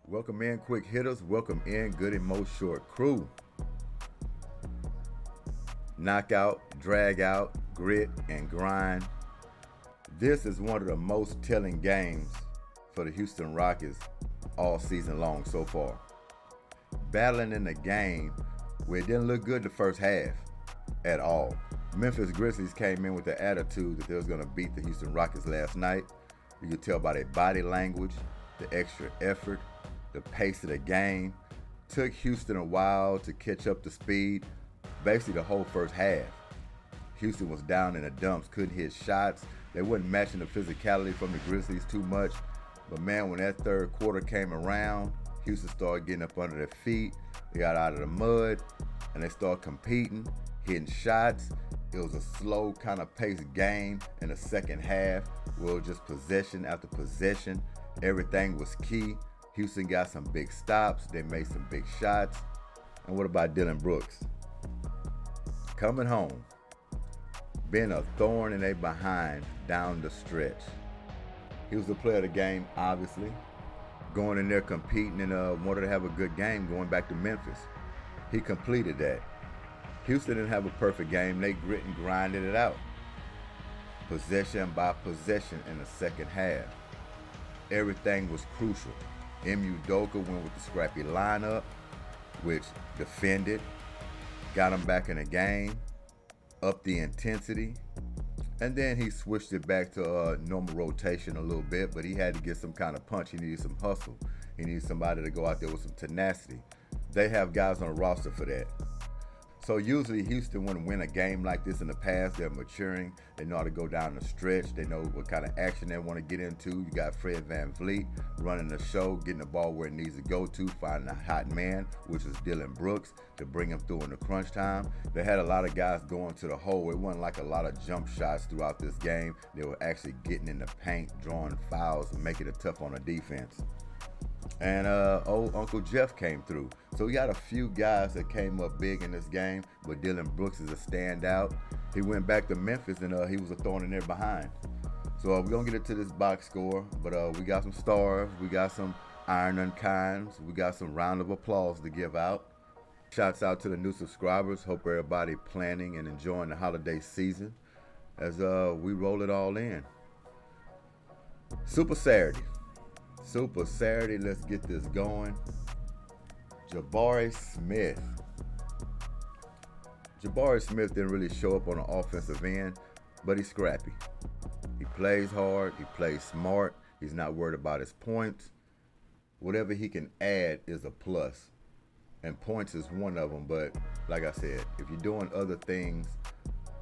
Welcome in, quick hitters. Welcome in, Goodymo short crew. Knockout, drag out, grit, and grind. This is one of the most telling games for the Houston Rockets all season long so far. Battling in a game where it didn't look good the first half at all. Memphis Grizzlies came in with the attitude that they was going to beat the Houston Rockets last night. You could tell by their body language, the extra effort, the pace of the game. Took Houston a while to catch up to speed, basically the whole first half. Houston was down in the dumps, couldn't hit shots. They wasn't matching the physicality from the Grizzlies too much. But man, when that third quarter came around, Houston started getting up under their feet. They got out of the mud, and they started competing, hitting shots. It was a slow kind of paced game in the second half. Well, just possession after possession. Everything was key. Houston got some big stops. They made some big shots. And what about Dillon Brooks? Coming home, being a thorn in their behind down the stretch. He was the player of the game, obviously. Going in there competing and wanted to have a good game going back to Memphis. He completed that. Houston didn't have a perfect game. They grit and grinded it out. Possession by possession in the second half. Everything was crucial. M.U. Doka went with the scrappy lineup, which defended, got him back in the game, upped the intensity, and then he switched it back to normal rotation a little bit, but he had to get some kind of punch. He needed some hustle. He needed somebody to go out there with some tenacity. They have guys on the roster for that. So usually Houston wouldn't win a game like this in the past. They're maturing. They know how to go down the stretch. They know what kind of action they want to get into. You got Fred VanVleet running the show, getting the ball where it needs to go to, finding a hot man, which is Dillon Brooks, to bring him through in the crunch time. They had a lot of guys going to the hole. It wasn't like a lot of jump shots throughout this game. They were actually getting in the paint, drawing fouls, and making it tough on the defense. And old Uncle Jeff came through. So we got a few guys that came up big in this game, but Dillon Brooks is a standout. He went back to Memphis and he was a thorn in there behind. So we're going to get into this box score, but we got some stars, we got some iron unkinds, we got some round of applause to give out. Shouts out to the new subscribers. Hope everybody planning and enjoying the holiday season as we roll it all in. Super Saturday, let's get this going. Jabari Smith. Jabari Smith didn't really show up on the offensive end, but he's scrappy. He plays hard, he plays smart, he's not worried about his points. Whatever he can add is a plus. And points is one of them, but like I said, if you're doing other things,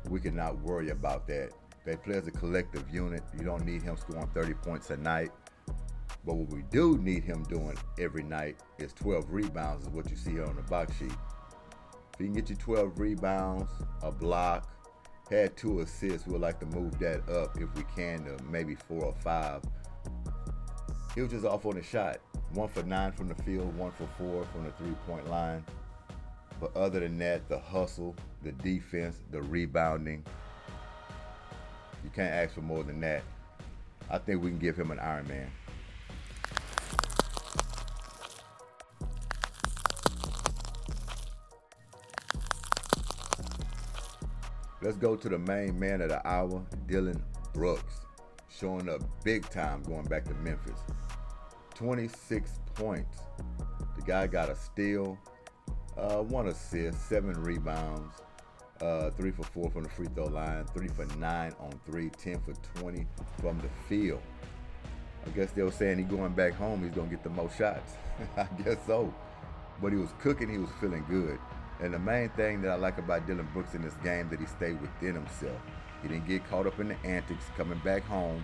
we cannot worry about that. They play as a collective unit. You don't need him scoring 30 points a night. But what we do need him doing every night is 12 rebounds, is what you see here on the box sheet. If he can get you 12 rebounds, a block, had 2 assists, we'd like to move that up if we can to maybe 4 or 5. He was just off on the shot. 1 for 9 from the field, 1 for 4 from the three-point line. But other than that, the hustle, the defense, the rebounding, you can't ask for more than that. I think we can give him an Iron Man. Let's go to the main man of the hour, Dillon Brooks, showing up big time going back to Memphis. 26 points. The guy got a steal, 1 assist, 7 rebounds, 3 for 4 from the free throw line, 3 for 9 on 3, 10 for 20 from the field. I guess they were saying he going back home, he's going to get the most shots. I guess so. But he was cooking, he was feeling good. And the main thing that I like about Dillon Brooks in this game, that he stayed within himself. He didn't get caught up in the antics, coming back home,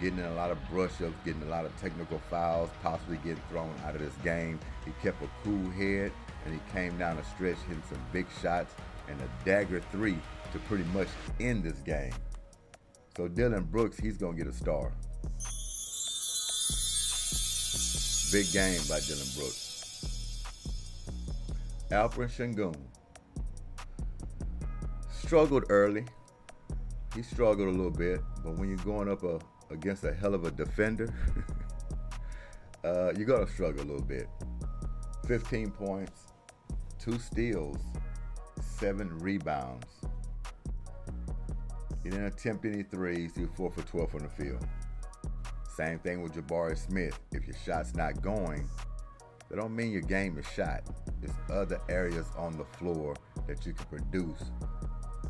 getting in a lot of brush-ups, getting a lot of technical fouls, possibly getting thrown out of this game. He kept a cool head, and he came down the stretch, hitting some big shots, and a dagger 3 to pretty much end this game. So Dillon Brooks, he's going to get a star. Big game by Dillon Brooks. Alperen Sengun struggled early. He struggled a little bit, but when you're going up against a hell of a defender, you're going to struggle a little bit. 15 points, 2 steals, 7 rebounds. He didn't attempt any threes. He was 4 for 12 from the field. Same thing with Jabari Smith. If your shot's not going, that don't mean your game is shot. There's other areas on the floor that you can produce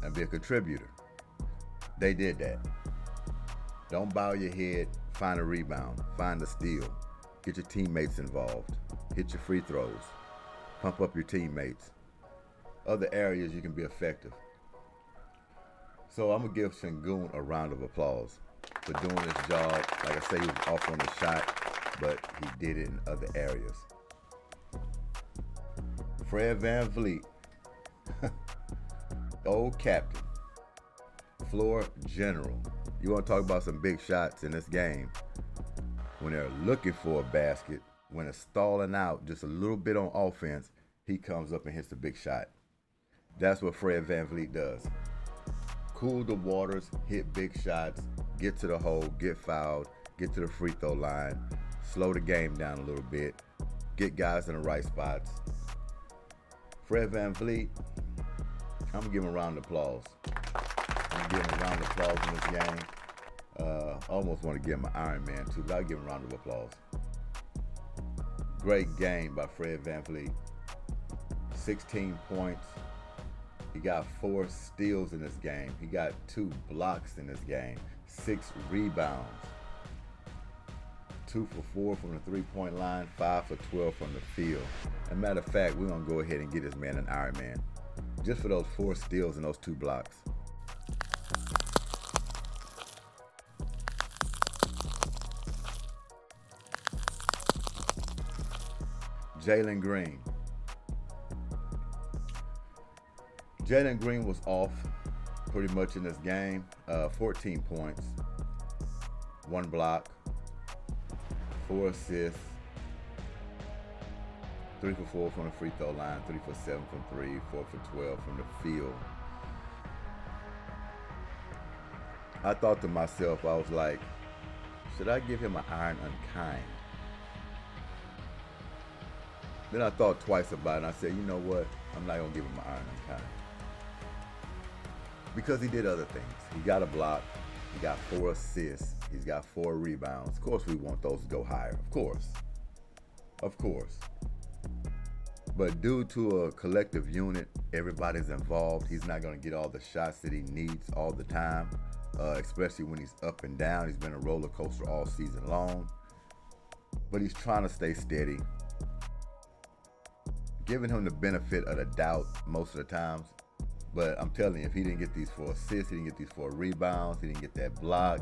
and be a contributor. They did that. Don't bow your head. Find a rebound. Find a steal. Get your teammates involved. Hit your free throws. Pump up your teammates. Other areas you can be effective. So I'm going to give Sengun a round of applause for doing his job. Like I say, he was off on the shot, but he did it in other areas. Fred VanVleet, old captain, floor general. You want to talk about some big shots in this game? When they're looking for a basket, when it's stalling out just a little bit on offense, he comes up and hits a big shot. That's what Fred VanVleet does. Cool the waters, hit big shots, get to the hole, get fouled, get to the free throw line, slow the game down a little bit, get guys in the right spots. Fred VanVleet, I'm going to give him a round of applause. I'm going to give him a round of applause in this game. I almost want to give him an Iron Man too, but I'll give him a round of applause. Great game by Fred VanVleet. 16 points. He got 4 steals in this game. He got 2 blocks in this game. 6 rebounds. 2 for 4 from the three-point line. 5 for 12 from the field. As a matter of fact, we're going to go ahead and get this man an Iron Man. Just for those 4 steals and those 2 blocks. Jalen Green. Jalen Green was off pretty much in this game. 14 points, 1 block, 4 assists, 3 for 4 from the free throw line, 3 for 7 from 3, 4 for 12 from the field. I thought to myself, I was like, should I give him an iron unkind? Then I thought twice about it and I said, you know what? I'm not going to give him an iron unkind. Because he did other things. He got a block. He got 4 assists. He's got 4 rebounds. Of course we want those to go higher. Of course. Of course. But due to a collective unit, everybody's involved. He's not going to get all the shots that he needs all the time, especially when he's up and down. He's been a roller coaster all season long. But he's trying to stay steady. Giving him the benefit of the doubt most of the times. But I'm telling you, if he didn't get these 4 assists, he didn't get these 4 rebounds, he didn't get that block,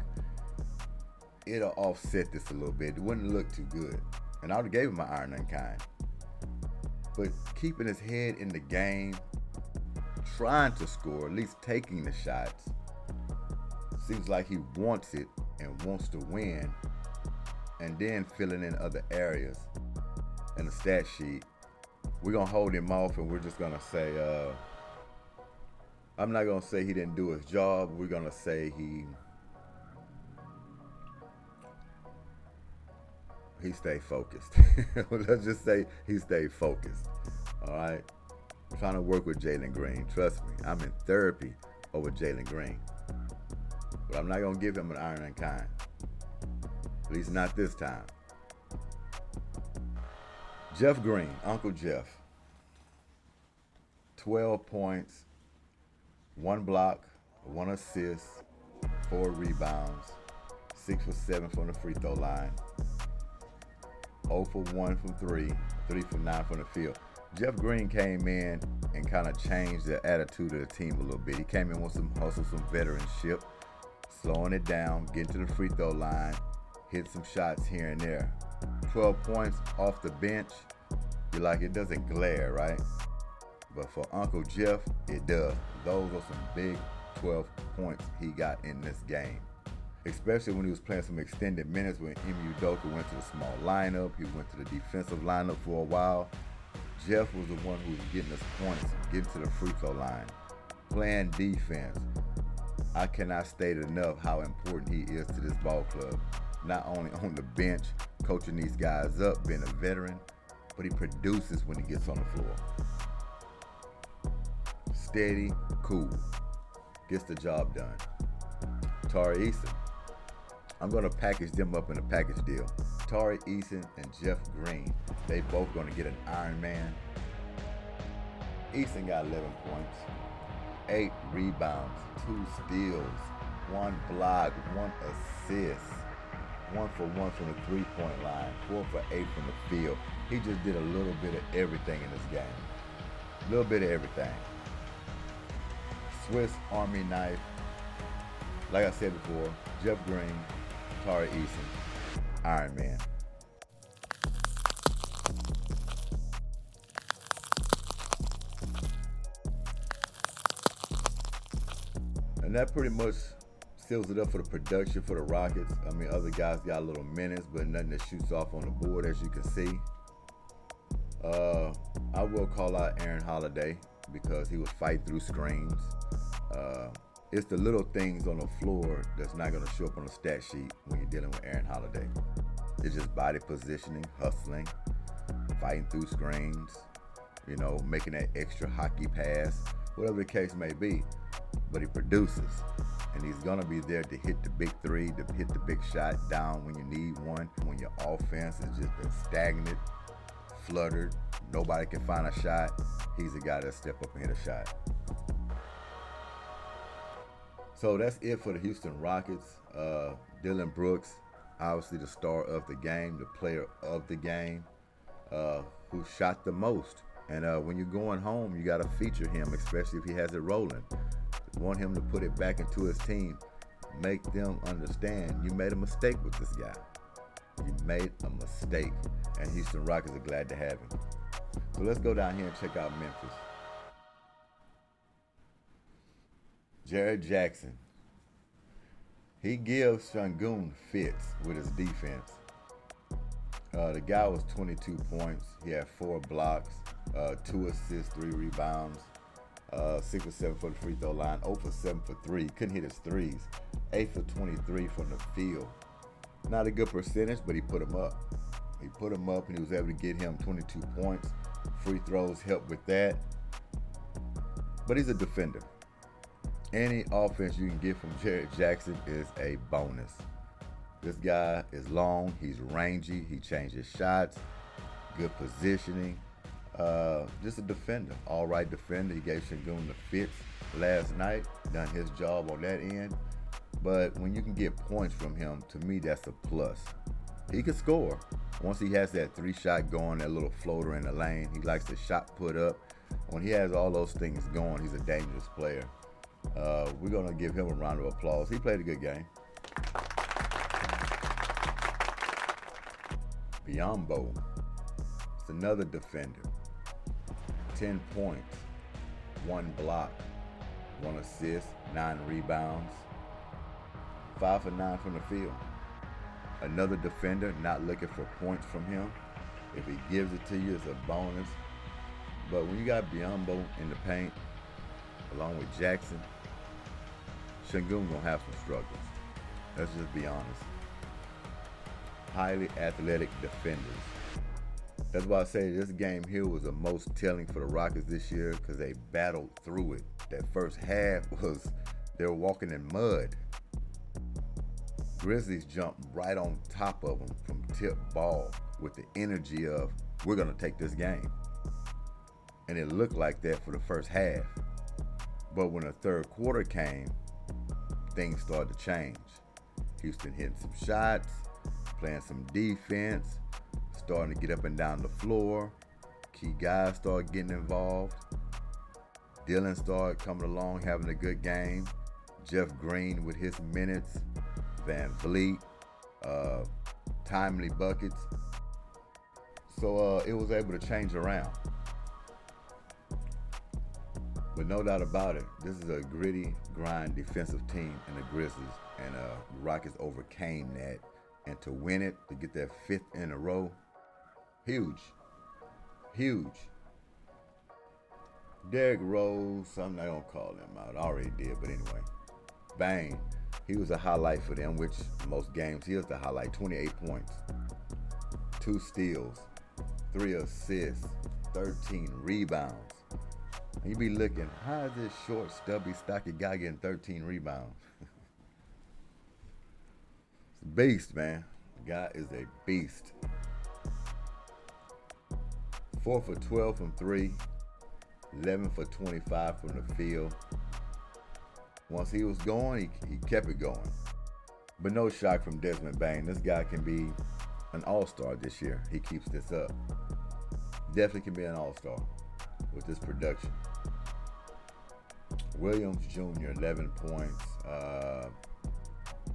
it'll offset this a little bit. It wouldn't look too good. And I would have gave him an iron unkind. But keeping his head in the game, trying to score, at least taking the shots, seems like he wants it and wants to win, and then filling in other areas in the stat sheet. We're going to hold him off and we're just going to say, I'm not going to say he didn't do his job. We're going to say he stayed focused. Let's just say he stayed focused. All right? I'm trying to work with Jalen Green. Trust me, I'm in therapy over Jalen Green. But I'm not going to give him an iron unkind. At least not this time. Jeff Green, Uncle Jeff. 12 points, 1 block, 1 assist, 4 rebounds, 6 for 7 from the free throw line, 0 for 1 from 3, 3 for 9 from the field. Jeff Green came in and kind of changed the attitude of the team a little bit. He came in with some hustle, some veteranship, slowing it down, getting to the free throw line, hit some shots here and there. 12 points off the bench, you're like, it doesn't glare, right? But for Uncle Jeff, it does. Those are some big 12 points he got in this game. Especially when he was playing some extended minutes when Ime Udoka went to the small lineup. He went to the defensive lineup for a while. Jeff was the one who was getting us points, getting to the free throw line, playing defense. I cannot state enough how important he is to this ball club. Not only on the bench, coaching these guys up, being a veteran, but he produces when he gets on the floor. Steady, cool, gets the job done. Tari Eason, I'm going to package them up in a package deal. Tari Eason and Jeff Green, they both going to get an Iron Man. Eason got 11 points, 8 rebounds, 2 steals, 1 block, 1 assist, 1 for 1 from the three-point line, 4 for 8 from the field. He just did a little bit of everything in this game. A little bit of everything. Swiss Army knife. Like I said before, Jeff Green, Tari Eason, Iron Man. And that pretty much seals it up for the production for the Rockets. I mean, other guys got a little minutes, but nothing that shoots off on the board, as you can see. I will call out Aaron Holiday because he was fighting through screens. It's the little things on the floor that's not going to show up on the stat sheet when you're dealing with Aaron Holiday. It's just body positioning, hustling, fighting through screens, you know, making that extra hockey pass, whatever the case may be. But he produces, and he's going to be there to hit the big three, to hit the big shot down when you need one, when your offense has just been stagnant, fluttered, nobody can find a shot. He's the guy that step up and hit a shot. So that's it for the Houston Rockets. Dillon Brooks, obviously the star of the game, the player of the game, who shot the most. And when you're going home, you got to feature him, especially if he has it rolling. You want him to put it back into his team, make them understand you made a mistake with this guy. You made a mistake, and Houston Rockets are glad to have him. So let's go down here and check out Memphis. Jared Jackson. He gives Sengun fits with his defense. The guy was 22 points. He had 4 blocks, 2 assists, 3 rebounds, 6 for 7 for the free throw line, 0 for 7 for 3. Couldn't hit his threes. 8 for 23 from the field. Not a good percentage, but he put them up. He put them up, and he was able to get him 22 points. Free throws helped with that. But he's a defender. Any offense you can get from Jared Jackson is a bonus. This guy is long, he's rangy, he changes shots, good positioning. Just a defender, all right defender. He gave Sengun the fits last night, done his job on that end. But when you can get points from him, to me, that's a plus. He can score. Once he has that 3-shot going, that little floater in the lane, he likes the shot put up. When he has all those things going, he's a dangerous player. We're going to give him a round of applause. He played a good game. Biombo, it's another defender. 10 points, 1 block, 1 assist, 9 rebounds, 5 for 9 from the field. Another defender, not looking for points from him. If he gives it to you, it's a bonus. But when you got Biombo in the paint, along with Jackson, Sengun gonna have some struggles. Let's just be honest. Highly athletic defenders. That's why I say this game here was the most telling for the Rockets this year, because they battled through it. That first half was, they were walking in mud. Grizzlies jumped right on top of them from tip ball with the energy of, we're gonna take this game. And it looked like that for the first half. But when the third quarter came, things started to change. Houston hitting some shots, playing some defense, starting to get up and down the floor. Key guys started getting involved. Dillon started coming along, having a good game. Jeff Green with his minutes. Van Vliet, timely buckets. So it was able to change around. But no doubt about it, this is a gritty, grind defensive team in the Grizzlies, and the Rockets overcame that. And to win it, to get that 5th in a row, huge, huge. Derrick Rose, I'm not gonna call him out, I already did, but anyway. Bang, he was a highlight for them, which most games he is the highlight, 28 points. 2 steals, 3 assists, 13 rebounds. And you be looking, how is this short, stubby, stocky guy getting 13 rebounds? It's a beast, man. The guy is a beast. 4 for 12 from 3, 11 for 25 from the field. Once he was going, he kept it going. But no shock from Desmond Bane. This guy can be an all-star this year. He keeps this up. Definitely can be an all-star with this production. Williams Jr., 11 points,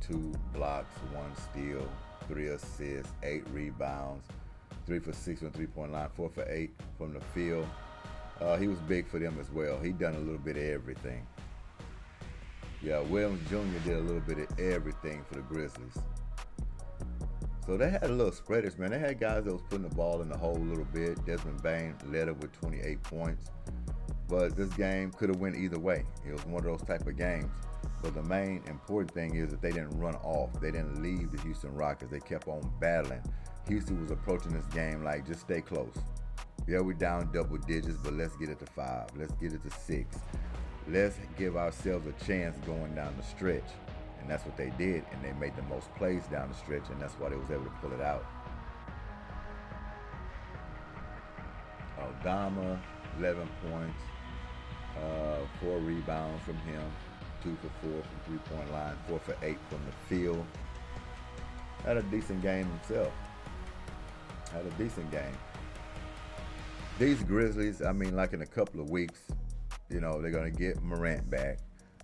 2 blocks, 1 steal, 3 assists, 8 rebounds, 3 for 6 from the three-point line, 4 for 8 from the field. He was big for them as well. He done a little bit of everything. Yeah, Williams Jr. did a little bit of everything for the Grizzlies. So they had a little spreaders, man. They had guys that was putting the ball in the hole a little bit. Desmond Bane led it with 28 points. But this game could have went either way. It was one of those type of games. But the main important thing is that they didn't run off. They didn't leave the Houston Rockets. They kept on battling. Houston was approaching this game like, just stay close. Yeah, we're down double digits, but let's get it to 5. Let's get it to 6. Let's give ourselves a chance going down the stretch. And that's what they did, and they made the most plays down the stretch, and that's why they was able to pull it out. Aldama, 11 points, 4 rebounds from him, 2 for 4 from three-point line, 4 for 8 from the field. Had a decent game himself. Had a decent game. These Grizzlies, I mean, like in a couple of weeks, you know, they're going to get Morant back.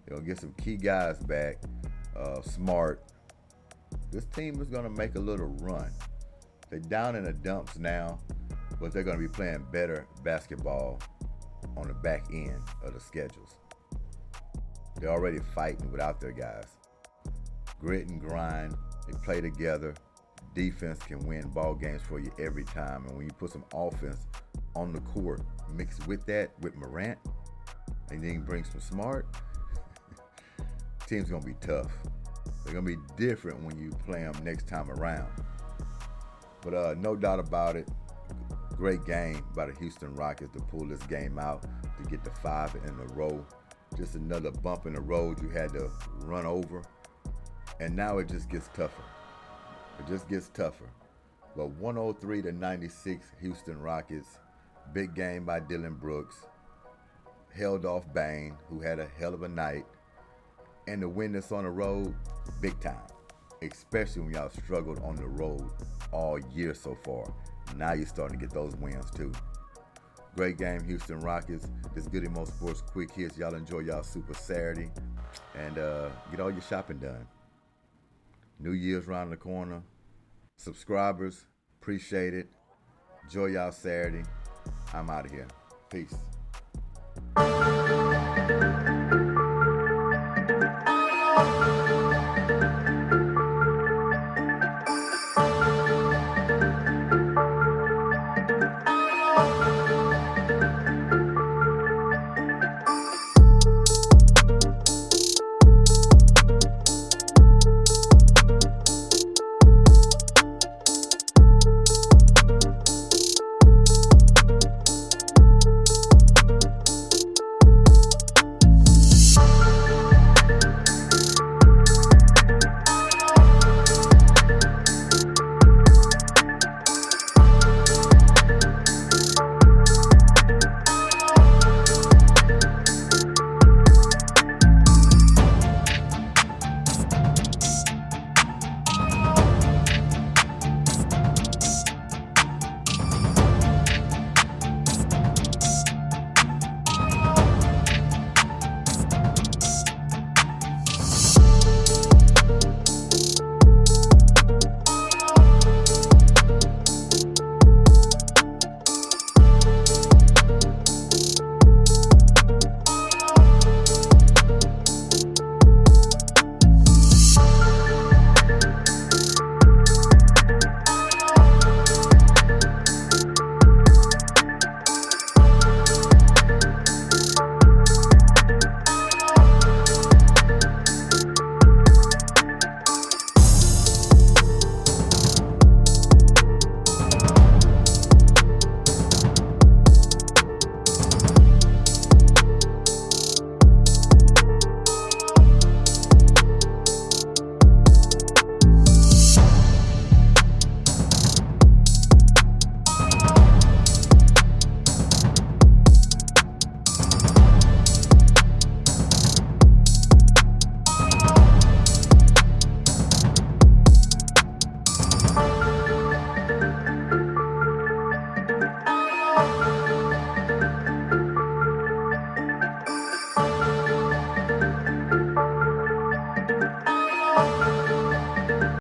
They're going to get some key guys back. Smart. This team is going to make a little run. They're down in the dumps now, but they're going to be playing better basketball on the back end of the schedules. They're already fighting without their guys. Grit and grind. They play together. Defense can win ball games for you every time. And when you put some offense on the court, mixed with that, with Morant, and then bring some Smart, team's going to be tough. They're going to be different when you play them next time around. But no doubt about it, great game by the Houston Rockets to pull this game out, to get to 5 in a row. Just another bump in the road you had to run over. And now it just gets tougher. It just gets tougher. But 103-96 Houston Rockets. Big game by Dillon Brooks. Held off Bane, who had a hell of a night. And to win this on the road, big time. Especially when y'all struggled on the road all year so far. Now you're starting to get those wins too. Great game, Houston Rockets. This Goodymo Sports Quick Hits. Y'all enjoy y'all Super Saturday. And get all your shopping done. New Year's around the corner. Subscribers, appreciate it. Enjoy y'all Saturday. I'm out of here. Peace.